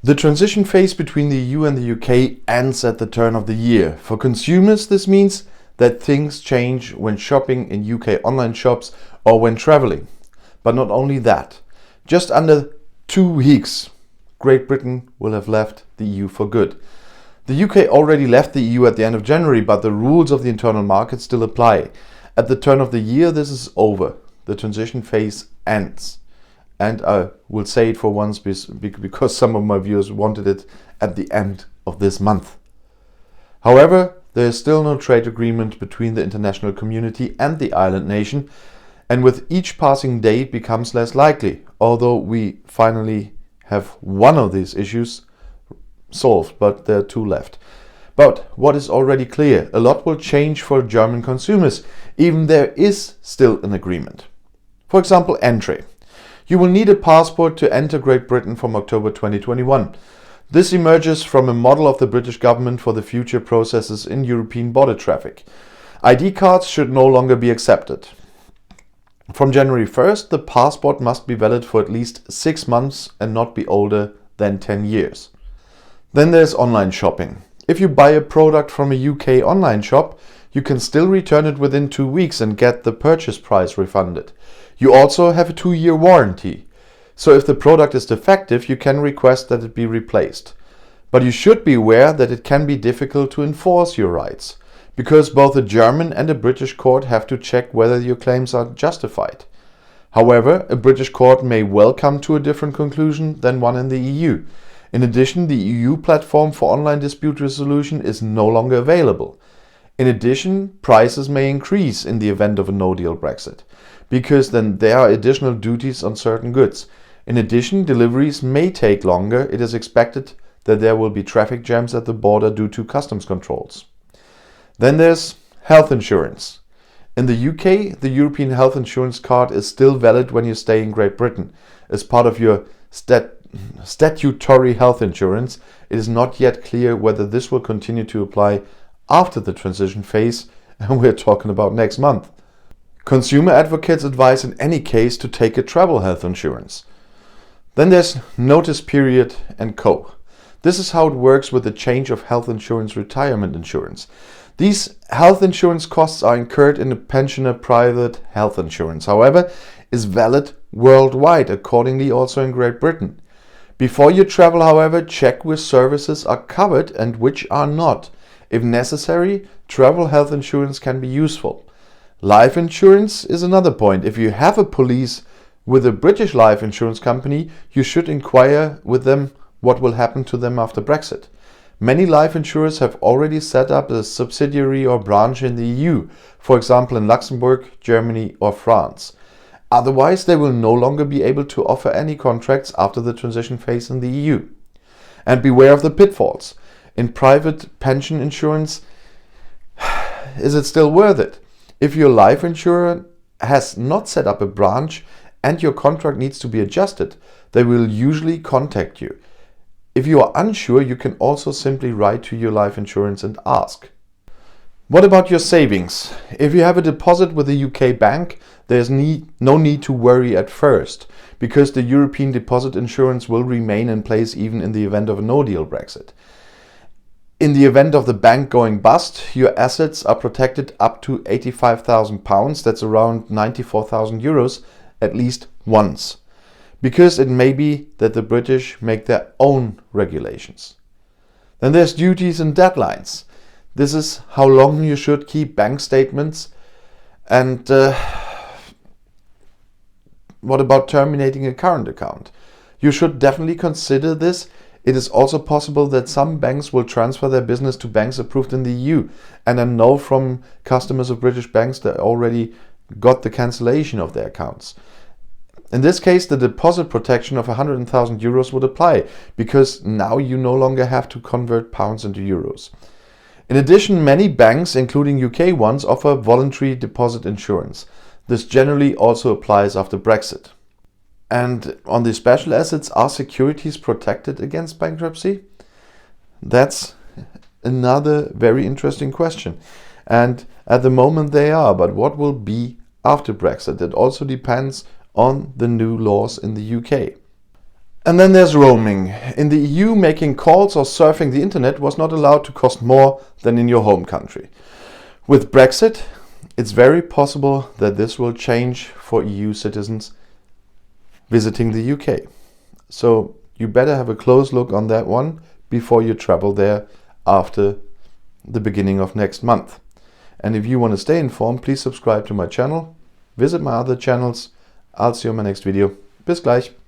The transition phase between the EU and the UK ends at the turn of the year. For consumers, this means that things change when shopping in UK online shops or when traveling. But not only that, just under 2 weeks, Great Britain will have left the EU for good. The UK already left the EU at the end of January, but the rules of the internal market still apply. At the turn of the year, this is over. The transition phase ends. And I will say it for once because some of my viewers wanted it at the end of this month. However, there is still no trade agreement between the international community and the island nation, and with each passing day it becomes less likely, although we finally have one of these issues solved, but there are two left. But what is already clear, a lot will change for German consumers, even there is still an agreement. For example, entry. You will need a passport to enter Great Britain from October 2021. This emerges from a model of the British government for the future processes in European border traffic. ID cards should no longer be accepted. From January 1st, the passport must be valid for at least 6 months and not be older than 10 years. Then there's online shopping. If you buy a product from a UK online shop, you can still return it within 2 weeks and get the purchase price refunded. You also have a 2-year warranty. So if the product is defective, you can request that it be replaced. But you should be aware that it can be difficult to enforce your rights, because both a German and a British court have to check whether your claims are justified. However, a British court may well come to a different conclusion than one in the EU. In addition, the EU platform for online dispute resolution is no longer available. In addition, prices may increase in the event of a no-deal Brexit, because then there are additional duties on certain goods. In addition, deliveries may take longer. It is expected that there will be traffic jams at the border due to customs controls. Then there's health insurance. In the UK, the European health insurance card is still valid when you stay in Great Britain. As part of your statutory health insurance, it is not yet clear whether this will continue to apply after the transition phase, and we're talking about next month. Consumer advocates advise in any case to take a travel health insurance. Then there's notice period and co. This is how it works with the change of health insurance retirement insurance. These health insurance costs are incurred in a pensioner private health insurance, however, is valid worldwide, accordingly also in Great Britain. Before you travel, however, check which services are covered and which are not. If necessary, travel health insurance can be useful. Life insurance is another point. If you have a police with a British life insurance company, you should inquire with them what will happen to them after Brexit. Many life insurers have already set up a subsidiary or branch in the EU, for example in Luxembourg, Germany or France. Otherwise, they will no longer be able to offer any contracts after the transition phase in the EU. And beware of the pitfalls. In private pension insurance, is it still worth it? If your life insurer has not set up a branch and your contract needs to be adjusted, they will usually contact you. If you are unsure, you can also simply write to your life insurance and ask. What about your savings? If you have a deposit with a UK bank, there's no need to worry at first, because the European deposit insurance will remain in place even in the event of a no-deal Brexit. In the event of the bank going bust, your assets are protected up to £85,000, that's around 94,000 euros, at least once. Because it may be that the British make their own regulations. Then there's duties and deadlines. This is how long you should keep bank statements. And what about terminating a current account? You should definitely consider this. It is also possible that some banks will transfer their business to banks approved in the EU. And I know from customers of British banks that already got the cancellation of their accounts. In this case, the deposit protection of 100,000 euros would apply, because now you no longer have to convert pounds into euros. In addition, many banks, including UK ones, offer voluntary deposit insurance. This generally also applies after Brexit. And on the special assets, are securities protected against bankruptcy? That's another very interesting question. And at the moment they are, but what will be after Brexit? It also depends on the new laws in the UK. And then there's roaming. In the EU, making calls or surfing the internet was not allowed to cost more than in your home country. With Brexit, it's very possible that this will change for EU citizens visiting the UK. So you better have a close look on that one before you travel there after the beginning of next month. And if you want to stay informed, please subscribe to my channel, visit my other channels. I'll see you in my next video. Bis gleich.